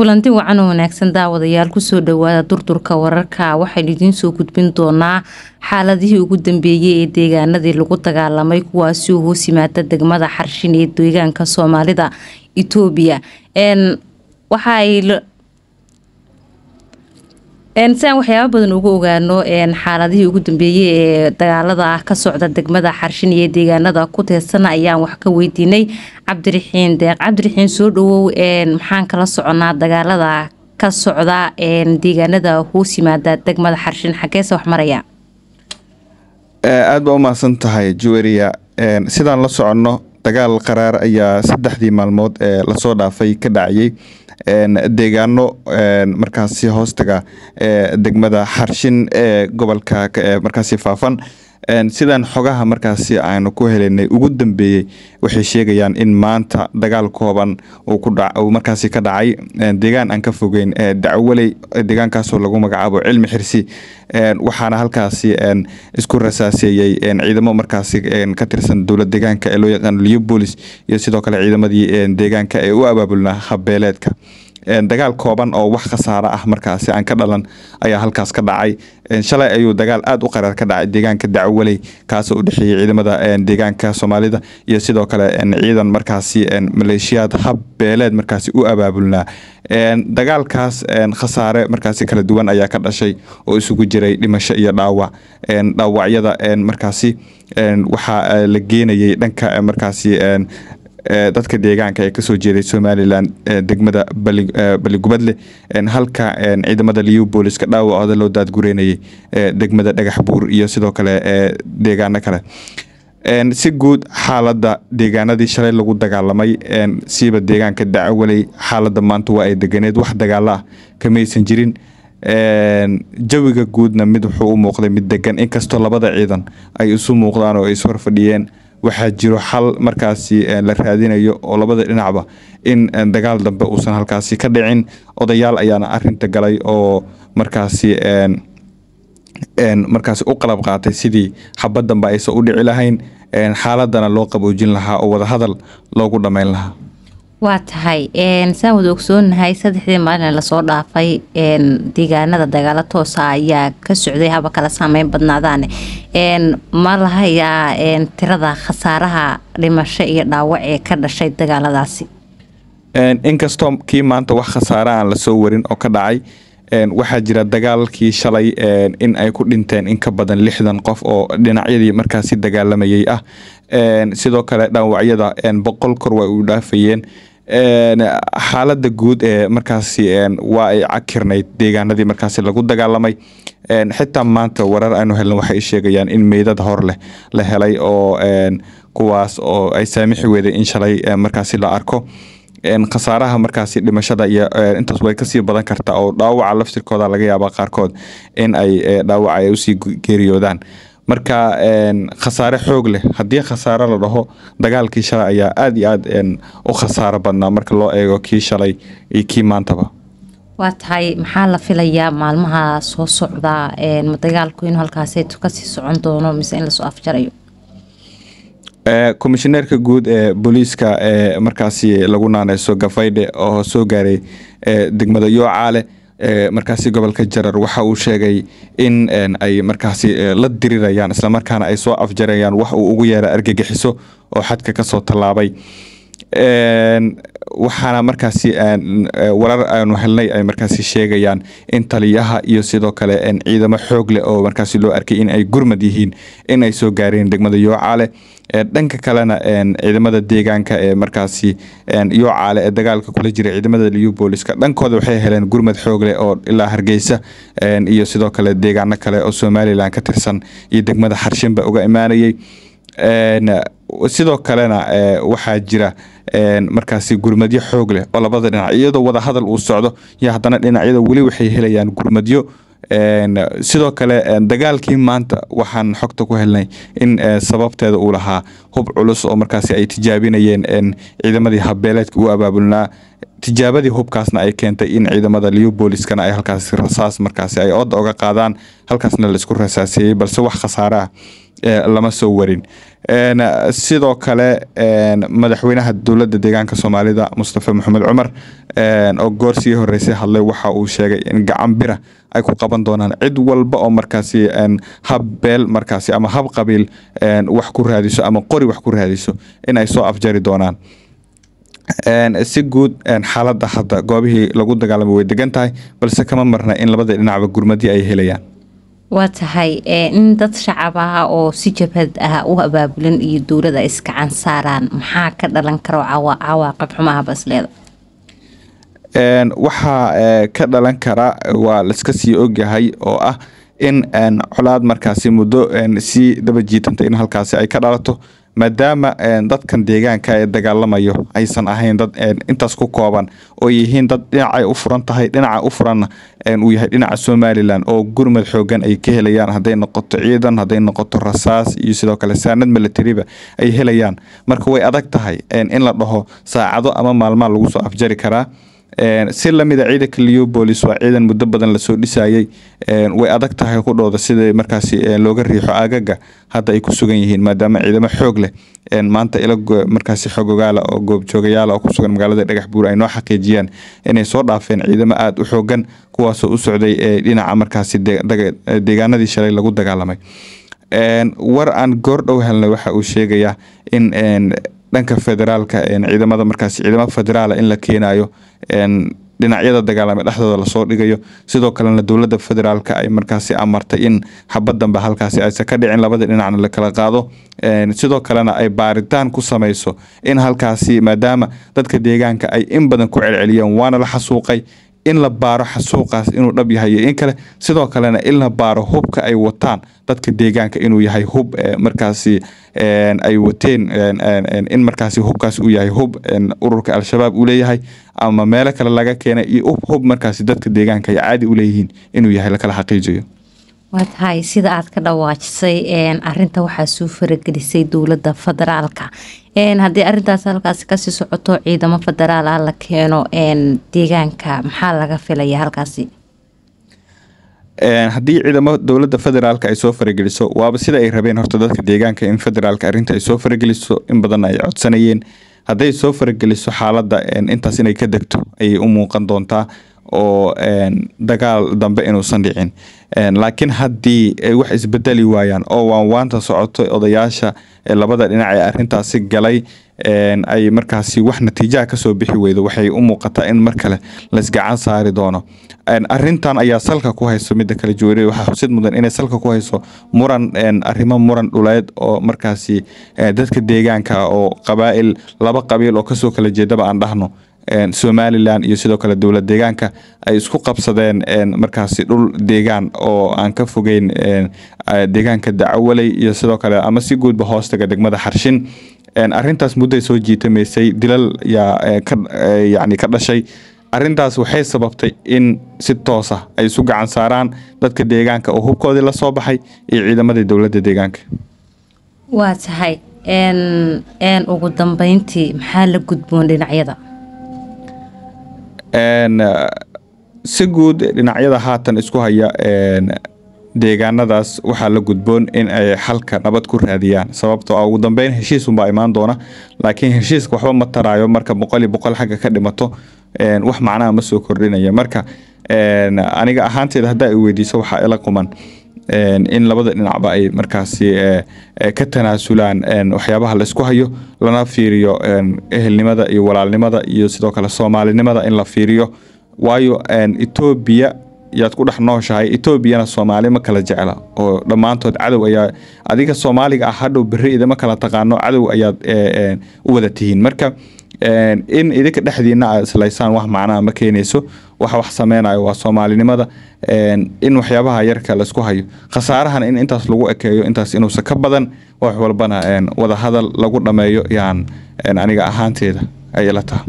kulanti wacan oo wanaagsan daawadayaal kusoo dhawaada durturka wararka waxaynu idiin soo gudbin doonaa xaaladihii ugu dambeeyay ee deegaanadii lagu dagaalamay kuwaasi oo hoos yimaada degmada Xarshin ee deegaanka Soomaalida Itoobiya saan waxyaabo badan ugu ogaano xaaladihii ugu dambeeyay ee dagaalada ka socda degmada Xarshin iyo deegaanada ku teesan ayaan wax ka weydiinay Cabdiraxiin Deeq. Cabdiraxiin soo dhawow maxaan kala soconaa dagaalada ka socda deegaanada hoos yimaada degmada Xarshin xageesa wax maraya? aad baa u mahadsan tahay Juweria. sidaan la soconno dagaal qaraar ayaa 3 maalmood la soo dhaafay ka dhacay deegaano markaasi hoostaga degmada Xarshin ee gobolka markaasi Faafan. sidaan xogaha markaasi aanu ku helinay ugu dambeeyay waxay sheegayaan in maanta dagaal kooban uu markaasi ka dhacay deegaan aan ka fogeyn Dacwaley, deegaankaas oo lagu magacaabo Cilmi Xirsi. waxaana halkaasi isku rasaaseeyay ciidamo markaasi ka tirsan dowlad deegaanka ee loo yaqaan Liyo Police iyo sidoo kale ciidamadii deegaanka ee u abaabulnaa habeeleedka. dagaal kooban oo wax khasaaro ah markaasi aan ka dhalan ayaa halkaas ka dhacay. shalay ayuu dagaal aad u qaraar ka dhacay deegaanka Dacwaley kaas oo u dhaxeeyay ciidamada deegaanka Soomaalida iyo sidoo kale ciidan markaasi maleeshiyad habeeleed markaasi u abaabulnaa. dagaalkaas khasaare markaasi kala duwan ayaa ka dhashay oo isugu jiray dhimasho iyo dhaawac. dhaawacyada markaasi waxa la geenayay dhanka markaasi dadka deegaanka ee ka soo jeeday Somaliland degmada Baligubadle halka ciidamada Liyo Police ka dhaawacooda loo daadgureynayay degmada Dhagaxbuur iyo sidoo kale deegaano kale. si guud xaaladda deegaanadii shalay lagu dagaalamay siiba deegaanka Dacwaley xaaladda maanta waa ay deganeed wax dagaal ah kamaysan jirin. jawiga guudna mid wuxuu u muuqday mid degan inkastoo labada ciidan ay isu muuqdaan oo ay soo fadhiyeen. waxaa jiro xal markaasi la raadinayo oo labada dhinacba in dagaal dambe uusan halkaasi ka dhicin. odayaal ayaana arinta galay oo markaasi u qalab qaatay sidii xabad dambe aysan u dhici lahayn xaaladana loo qaboojin lahaa oo wada hadal loogu dhameyn lahaa. waa tahay saan wada ogsoonahay 3 maalin la soo dhaafay deegaanada dagaalo toos ah ayaa ka socday haba kala saameyn badnaadaan ma lahayaa tirada khasaaraha dhimasho iyo dhaawac ee ka dhashay dagaaladaasi. inkastoo kii maanta wax khasaare aan la soo warin oo ka dhacay waxaa jira dagaalkii shalay in ay ku dhinteen in ka badan 60 qof oo dhinacyadii markaasi dagaalamayay ah. sidoo kale dhaawacyada 100 kor way u dhaafayeen. xaaladda guud ee markaasi waa ay cakirnayd deegaanadii markaasi lagu dagaalamay. xitaa maanta warar aynu helno waxay sheegayaan in meydad hor leh la helay oo kuwaas oo ay saamixi weeday in shalay markaasi la arko. khasaaraha markaasi dhimashada iyo intaas way ka sii badan kartaa oo dhaawaca laftirkooda laga yaabaa qaarkood in ay dhaawac ay u sii geeriyoodaan. marka khasaare xoog leh haddii khasaare la dhaho dagaalkii shalay ayaa aad iyo aad u khasaaro badnaa marka loo eego kii shalay iyo kii maantaba. waa tahay maxaa la filayaa maalmaha soo socda dagaalku inuu halkaasi ka sii socon doono mise in la soo afjarayo? komishineerka guud ee booliiska markaasi lagu naanayso Gafaydhe oo soo gaaray degmada Yoocaale markaasi gobolka Jarar waxa uu sheegay in ay markaasi la dirirayaan isla markaana ay soo afjarayaan wax uu ugu yeeray argagixiso oo xadka ka soo talaabay. waxaana markaasi warar aanu helnay ay markaasi sheegayaan in taliyaha iyo sidoo kale ciidamo xoog leh oo markaasi loo arkay in ay gurmad yihiin in ay soo gaareen degmada Yoocaale. dhanka kalena ciidamada deegaanka ee markaasi Yoocaale ee dagaalka kula jira ciidamada Liyo Police dhankooda waxay heleen gurmad xoog leh oo ilaa Hargeysa iyo sidoo kale deegaano kale oo Somaliland ka tirsan iyo degmada Xarshin ba uga imaanayay. sidoo kalena waxaa jira markaasi gurmadyo xoog leh oo labada dhinac iyadoo wada hadal uu socdo iyo haddana dhinacyada wali waxay helayaan gurmadyo. sidoo kale dagaalkii maanta waxaan xogta ku helnay in sababteeda uu lahaa hub culus oo markaasi ay tijaabinayeen ciidamadii habeeleedka u abaabulnaa. tijaabadii hubkaasna ay keentay in ciidamada Liyo Police-kana ay halkaas rasaas markaasi ay ood uga qaadaan halkaasna la isku rasaaseeyay balse wax khasaare ah lama soo warin. sidoo kale madaxweynaha dowladda deegaanka Soomaalida Mustafa Maxamed Cumar oo goorsii horeysay hadlay waxa uu sheegay in gacan bira ay ku qaban doonaan cid walba oo markaasi hab beel markaasi ama hab qabiil wax ku raadiso ama qori wax ku raadiso in ay soo afjari doonaan. si guud xaaladda hadda goobihii lagu dagaalamay way degan tahay balse kama marna in labada dhinacba gurmadii ay helayaan. waa tahay in dad shacab ah oo si jabhad ah u abaabulan iyo dowladda iska cansaaraan maxaa ka dhalan karo cawaaqib xumaha basleeda? waxaa ka dhalan kara waa la iska sii ogyahay oo ah in colaad markaasi muddo si daba jiitanta in halkaasi ay ka dhalato maadaama dadkan deegaanka ee dagaalamayo aysan ahayn dad intaas ku kooban oo yihiin dad dhinacay u furan tahay dhinaca u furanna uu yahay dhinaca Somaliland oo gurmad xoogan ay ka helayaan haday noqoto ciidan haday noqoto rasaas iyo sidoo kale saanad military ay helayaan. marka way adag tahay in la dhaho saacado ama maalmo lagu soo afjari karaa. si lamida ciidanka Leopolis waa ciidan muddo badan la soo dhisayay way adag tahay ku dhooda sida markaasi looga riixo aagaga hadda ay ku sugan yihiin maadaama ciidamo xoog leh maanta ila markaasi xogogaala oo goob joogayaal oo ku sugan magaalada Dhagaxbuur ay noo xaqiijiyeen inay soo dhaafeen ciidamo aad u xoogan kuwaas oo u socday dhinaca markaasi deegaanadii shalay lagu dagaalamay. war aan goordhow helnay waxa uu sheegaya in dhanka federaalka ciidamada markaasi ciidamada federaal in la keenayo dhinacyada dagaalamay dhaxdooda la soo dhigayo sidoo kalena dowladda federaalka ay markaasi amartay in xabadan ba halkaasi ay ka dhicin labada dhinacna la kala qaado sidoo kalena ay baaritaan ku sameeyso in halkaasi maadaama dadka deegaanka ay in badan ku celceliyeen waana la xasuuqay in la baaro xasuuqaas inuu dhab yahay in kale sidoo kalena in la baaro hubka ay wataan dadka deegaanka inuu yahay hub markaasi ay wateen in markaasi hubkaas uu yahay hub ururka al-shabaab uu leeyahay ama meel kale laga keenay iyo hub markaasi dadka deegaanka ay caadi u leeyihiin inuu yahay la kala xaqiijiyo. waa tahay sida aad ka dhawaajisay arinta waxaa soo faragelisay dowladda federaalka haddii arintaas halkaasi kasii socoto ciidamo federaal ah la keeno deegaanka maxaa laga filaya halkaasi? haddii ciidamo dowladda federaalka ay soo farageliso waaba sida ay rabeen horta dadka deegaanka in federaalka arinta ay soo farageliso in badan ay codsanayeen hadday soo farageliso xaaladda intaas inay ka degto ay u muuqan doontaa oo dagaal dambe inuusan dhicin. laakiin haddii ay wax isbedeli waayaan oo waanta socoto odayaasha labada dhinac ee arintaasi galay ay markaasi wax natiijo ka soo bixi weydo waxay u muuqataa in mar kale la isgacan saari doono. arintan ayaa salka ku hayso mid kale joorey waxa xusid mudan inay salka ku hayso muran arrimo muran dhuleed oo markaasi dadka deegaanka oo qabaa'il laba qabiil oo ka soo kala jeedaba aan dhahno Somaliland iyo sidoo kale dowlad deegaanka ay isku qabsadeen markaasi dhul deegaan oo aan ka fogeyn deegaanka Dacwaley iyo sidoo kale ama si guudba hoostaga degmada Xarshin. arintaas muddo soo jiitameysay dilal yani ka dhashay arintaas waxay sababtay in si toos ah ay isu gacan saaraan dadka deegaanka oo hubkoodii la soo baxay iyo ciidamadii dowladda deegaanka. waa tahay ugu dambeyntii maxaa la gudboon dhinacyada? si guud dhinacyada haatan isku haya deegaanadaas waxaa la gudboon in ay xalka nabad ku raadiyaan sababtoo ah ugu dambeyn heshiis unbaa imaan doona laakiin heshiiska waxba ma taraayo marka 100% xagga ka dhimato wax macnaha ma soo kordhinaya. marka aniga ahaanteeda hadda ay weydiiso waxa ila quman in labada dhinacba ay markaasi ka tanaasulaan waxyaabaha la isku hayo lana fiiriyo ehelnimada iyo walaalnimada iyo sidoo kale Soomaalinimada in la fiiriyo waayo Ethiopia yaad ku dhex nooshahay Ethiopiana Soomaali ma kala jecla oo dhamaantood cadow ayaa adiga Soomaaliga ah hadhow bari idama kala taqaano cadow ayaad u wada tihiin. marka in idinka dhexdiina islaysaan wax macnaha ma keenayso wax sameynayo waa Soomaalinimada in waxyaabaha yarka la isku hayo khasaarahan in intaas lagu ekeeyo intaas inuu ka badan wax walbana wada hadal lagu dhameeyo aniga ahaanteeda ay ila tahay.